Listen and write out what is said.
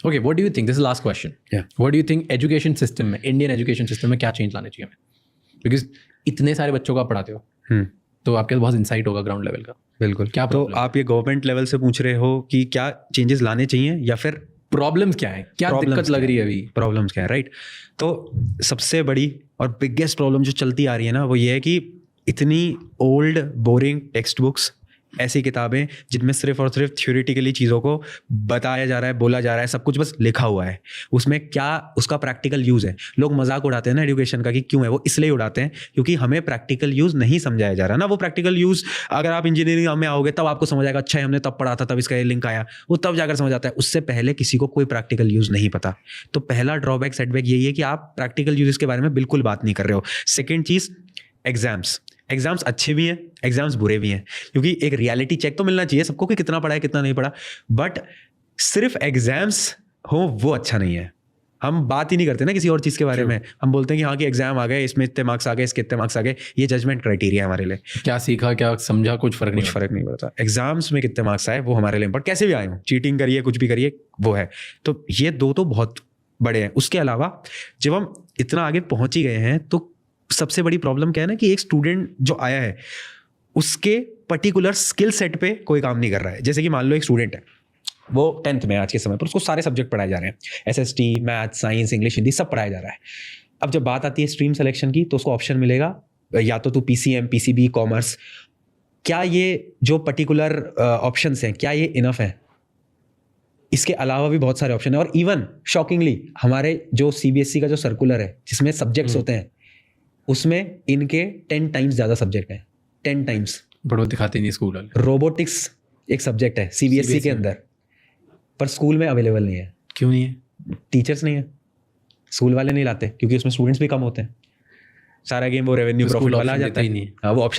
Okay, what do you think, this is last question, what do you think education system में, Indian education system में क्या change लाने चाहिए हमें? Because इतने सारे बच्चों को आप पढ़ाते हो, तो आपके पास बहुत इंसाइट होगा ग्राउंड लेवल का। बिल्कुल। क्या तो आप ये गवर्नमेंट लेवल से पूछ रहे हो कि क्या चेंजेस लाने चाहिए या फिर प्रॉब्लम्स क्या है, क्या दिक्कत लग रही है अभी, प्रॉब्लम्स क्या है, राइट? तो सबसे बड़ी और बिगेस्ट प्रॉब्लम जो चलती आ रही है ना, वो ये है कि इतनी ओल्ड बोरिंग टेक्स्ट बुक्स, ऐसी किताबें जिनमें सिर्फ और सिर्फ थ्योरेटिकली चीज़ों को बताया जा रहा है, बोला जा रहा है, सब कुछ बस लिखा हुआ है, उसमें क्या उसका प्रैक्टिकल यूज़ है। लोग मजाक उड़ाते हैं ना एजुकेशन का कि क्यों है, वो इसलिए उड़ाते हैं क्योंकि हमें प्रैक्टिकल यूज़ नहीं समझाया जा रहा ना। वो प्रैक्टिकल यूज़ अगर आप इंजीनियरिंग में आओगे तब आपको समझ आएगा, अच्छा हमने तब पढ़ा था, तब इसका ये लिंक आया, वो तब जाकर समझ आता है। उससे पहले किसी को कोई प्रैक्टिकल यूज़ नहीं पता। तो पहला ड्रॉबैक सेटबैक यही है कि आप प्रैक्टिकल यूज़ के बारे में बिल्कुल बात नहीं कर रहे हो। सेकेंड चीज़, एग्जाम्स अच्छे भी हैं, एग्जाम्स बुरे भी हैं, क्योंकि एक रियलिटी चेक तो मिलना चाहिए सबको कि कितना पढ़ा है कितना नहीं पढ़ा। बट सिर्फ एग्जाम्स हो वो अच्छा नहीं है। हम बात ही नहीं करते ना किसी और चीज़ के बारे में, हम बोलते हैं कि हाँ कि एग्जाम आ गए, इसमें इतने मार्क्स आ गए, इसके इतने मार्क्स आ गए, ये जजमेंट क्राइटेरिया है हमारे लिए। क्या सीखा, क्या समझा, कुछ फर्क नहीं पड़ता। एग्जाम्स में कितने मार्क्स आए वो हमारे लिए इंपॉर्टेंट, कैसे भी आए हो, चीटिंग करिए कुछ भी करिए, वो है। तो ये दो तो बहुत बड़े हैं। उसके अलावा जब हम इतना आगे पहुंच ही गए हैं तो सबसे बड़ी प्रॉब्लम क्या है ना कि एक स्टूडेंट जो आया है उसके पर्टिकुलर स्किल सेट पे कोई काम नहीं कर रहा है। जैसे कि मान लो एक स्टूडेंट है, वो 10th में आज के समय पर, उसको सारे सब्जेक्ट पढ़ाए जा रहे हैं, SST, math, science, English, Hindi सब पढ़ाया जा रहा है। अब जब बात आती है स्ट्रीम सिलेक्शन की तो उसको ऑप्शन मिलेगा या तो तू PCM, PCB, कॉमर्स। क्या ये जो पर्टिकुलर ऑप्शंस हैं क्या ये इनफ है? इसके अलावा भी बहुत सारे ऑप्शन है। और इवन शॉकिंगली हमारे जो CBSE का जो सर्कुलर है जिसमें सब्जेक्ट्स होते हैं उसमें इनके 10 टाइम्स ज़्यादा सब्जेक्ट हैं, 10 टाइम्स। बट वो दिखाते नहीं स्कूल वाले। रोबोटिक्स एक सब्जेक्ट है CBSE के अंदर, पर स्कूल में अवेलेबल नहीं है। क्यों नहीं है? टीचर्स नहीं है, स्कूल वाले नहीं लाते क्योंकि उसमें स्टूडेंट्स भी कम होते हैं। सारा गेम वो रेवेन्यू प्रॉफिट वाला आ जाता है। नहीं है। हाँ, वो ऑप्शन